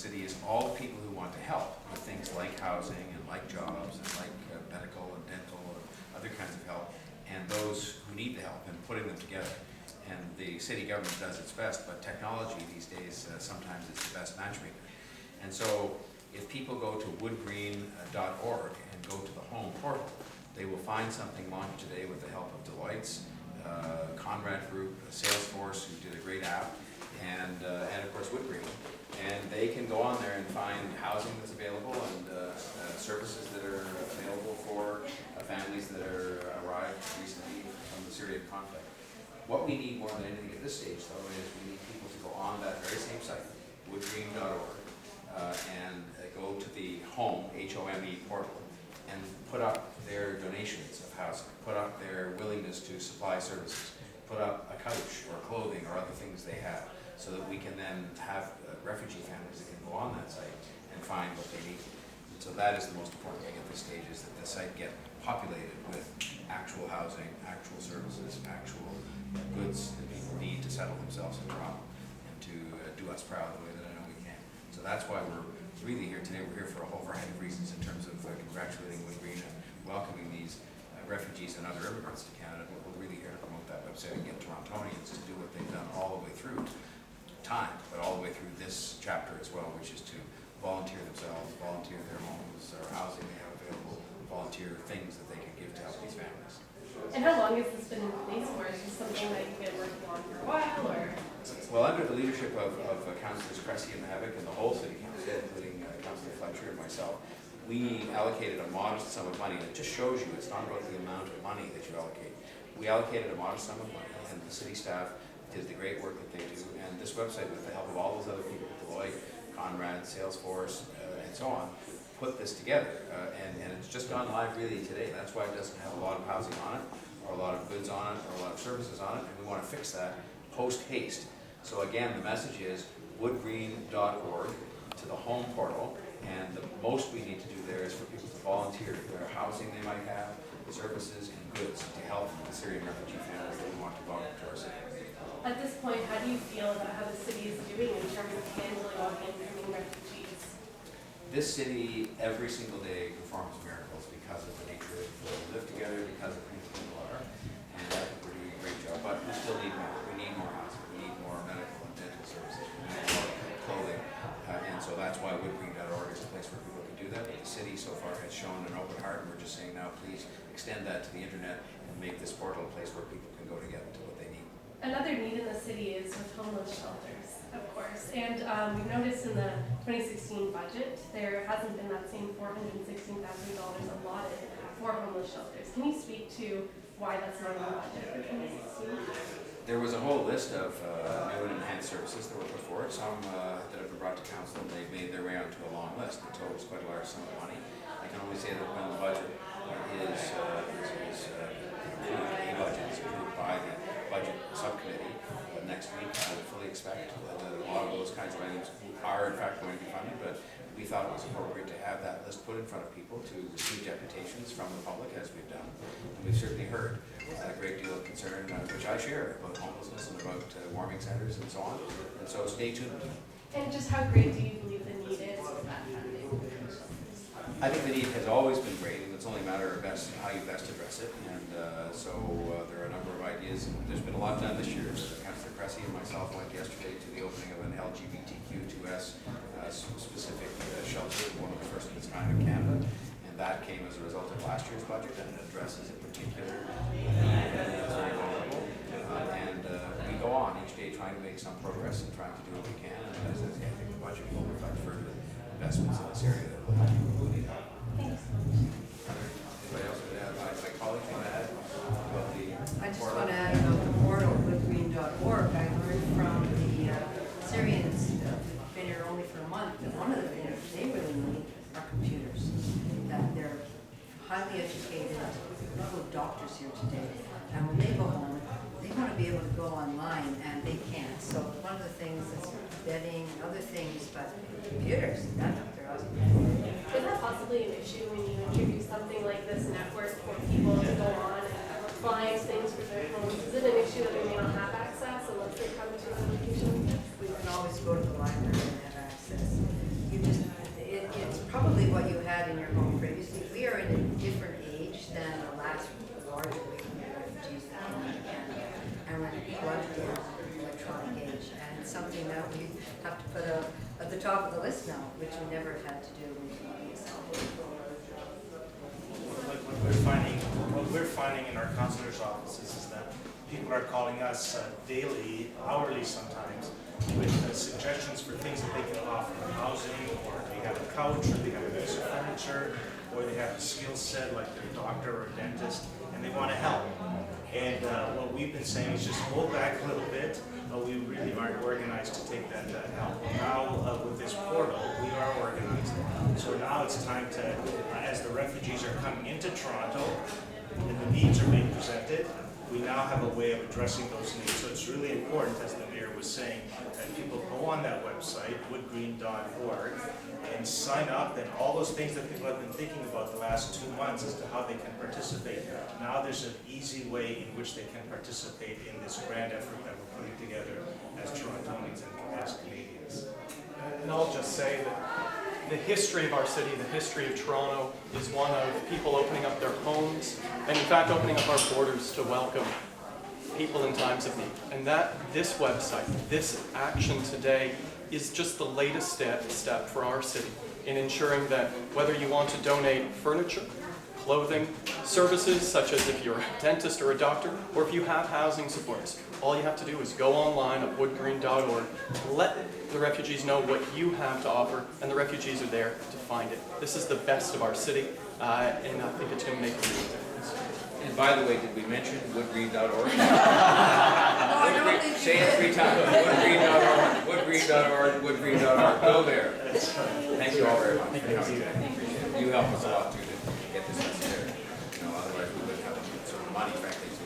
city is all the people who want to help with things like housing and like jobs and like medical and dental and other kinds of help, and those who need the help, and putting them together. And the city government does its best, but technology these days sometimes is the best matchmaker. And so if people go to woodgreen.org and go to the home portal, they will find something launched today with the help of Deloitte's, Conrad Group, Salesforce, who did a great app, and of course Woodgreen. And they can go on there and find housing that's available and services that are available for families that are arrived recently from the Syrian conflict. What we need more than anything at this stage, though, is we need people to go on that very same site, woodgreen.org, and go to the home, H-O-M-E portal, and put up their donations of housing, put up their willingness to supply services, put up a couch or clothing or other things they have, so that we can then have refugee families that can go on that site and find what they need. And so that is the most important thing at this stage, is that the site get populated with actual housing, actual services, actual goods that people need to settle themselves in Toronto and to do us proud the way that I know we can. So that's why we're really here today. We're here for a whole variety of reasons in terms of congratulating Woodgreen and welcoming these refugees and other immigrants to Canada. But we're really here to promote that website and get Torontonians to do what they've done all the way through time, but all the way through this chapter as well, which is to volunteer themselves, volunteer their homes or housing they have available, volunteer things that they can give to help these families. And how long has this been in place for? Is this something that you've been working on for a while, or? Well, under the leadership of Councillors Cressy and Mahavik and the whole City Council, including Councillor Fletcher and myself, we allocated a modest sum of money. And it just shows you it's not about the amount of money that you allocate. We allocated a modest sum of money, and the city staff did the great work that they do. And this website, with the help of all those other people, Deloitte, Conrad, Salesforce, and so on, put this together. And it's just gone live really today. That's why it doesn't have a lot of housing on it, or a lot of goods on it, or a lot of services on it. And we want to fix that post-haste. So again, the message is woodgreen.org to the home portal. And the most we need to do there is for people to volunteer their housing they might have, services, and goods to help the Syrian refugee families that we want to welcome to our city. At this point, how do you feel about how the city is doing in terms of handling all the incoming refugees? This city, every single day, performs miracles because of the nature of the people who live together, because of who people are, and I think we're doing a great job. But we still need more. We need more housing. We need more medical and dental services. We need more clothing, and so that's why woodgreen.org is a place where people can do that. But the city so far has shown an open heart, and we're just saying now, please extend that to the internet and make this portal a place where people can go to get to what they need. Another need in the city is with homeless shelters, of course. And we've noticed in the 2016 budget, there hasn't been that same $416,000 allotted for homeless shelters. Can you speak to why that's not in the budget for 2016? There was a whole list of new and enhanced services that were put forward, some that have been brought to council, and they've made their way onto a long list. The total is quite a large sum of money. I can only say that when the budget is approved by the budget subcommittee next week, I would fully expect that a lot of those kinds of items are in fact going to be funded, but we thought it was appropriate to have that list put in front of people to receive deputations from the public, as we've done. And we've certainly heard a great deal of concern, which I share, about homelessness and about warming centers and so on. And so stay tuned. And just how great do you believe the need is with that funding? I think the need has always been great, and it's only a matter of how you best address it. And so there are a number of ideas. There's been a lot done this year. Councillor Cressy and myself went yesterday to the opening of an LGBTQ2S specific shelter, one of the first of its kind in Canada. And that came as a result of last year's budget, and it addresses in particular that's very vulnerable. And we go on each day trying to make some progress and trying to do what we can. And as I say, I think the budget will reflect further investments in this area that will help people who need help. Thanks so much. Anybody else want to add? My colleagues want to add about the I just portal? want to add about the portal, woodgreen.org. I learned from the Syrians who've been here only for a month that one of the things they really need are computers. That they're highly educated, a couple of doctors here today, and when they go home, they want to be able to go online, and they can't. So one of the things is bedding and other things, but computers, that's up there. Is that possibly an issue when you introduce something like this network for people to go on and find things for their homes? Is it an issue that they may not have access unless they come to a location like this? We can always go to the library and have access. the top of the list now, which we never have had to do with Like what we're finding in our counselor's offices is that people are calling us daily, hourly sometimes, with suggestions for things that they can offer, housing, or they have a couch, or they have a piece of furniture, or they have a skill set like their doctor or dentist, and they want to help. And what we've been saying is just hold back a little bit. We really aren't organized to take that help. Now with this portal, we are organized. So now it's time to, as the refugees are coming into Toronto and the needs are being presented, we now have a way of addressing those needs. So it's really important, as the mayor was saying, that people go on that website, wadgreen.org, and sign up, and all those things that people have been thinking about the last 2 months as to how they can participate. Now there's an easy way in which they can participate in this grand effort that we're putting together as Torontonians and as Canadians. And I'll just say that the history of our city, the history of Toronto, is one of people opening up their homes, and in fact opening up our borders to welcome people in times of need. And that this website, this action today, is just the latest step for our city in ensuring that whether you want to donate furniture, clothing, services such as if you're a dentist or a doctor, or if you have housing supports, all you have to do is go online at wadgreen.org, let the refugees know what you have to offer, and the refugees are there to find it. This is the best of our city, and I think it's going to make a real difference. And by the way, did we mention woodgreen.org? Oh, I don't think Say it 3 times. Woodgreen.org, woodgreen.org, woodgreen.org. Go there. Thank you all very much. Thank you. You help us a lot too to get this necessary. Otherwise we wouldn't have sort of money, frankly, to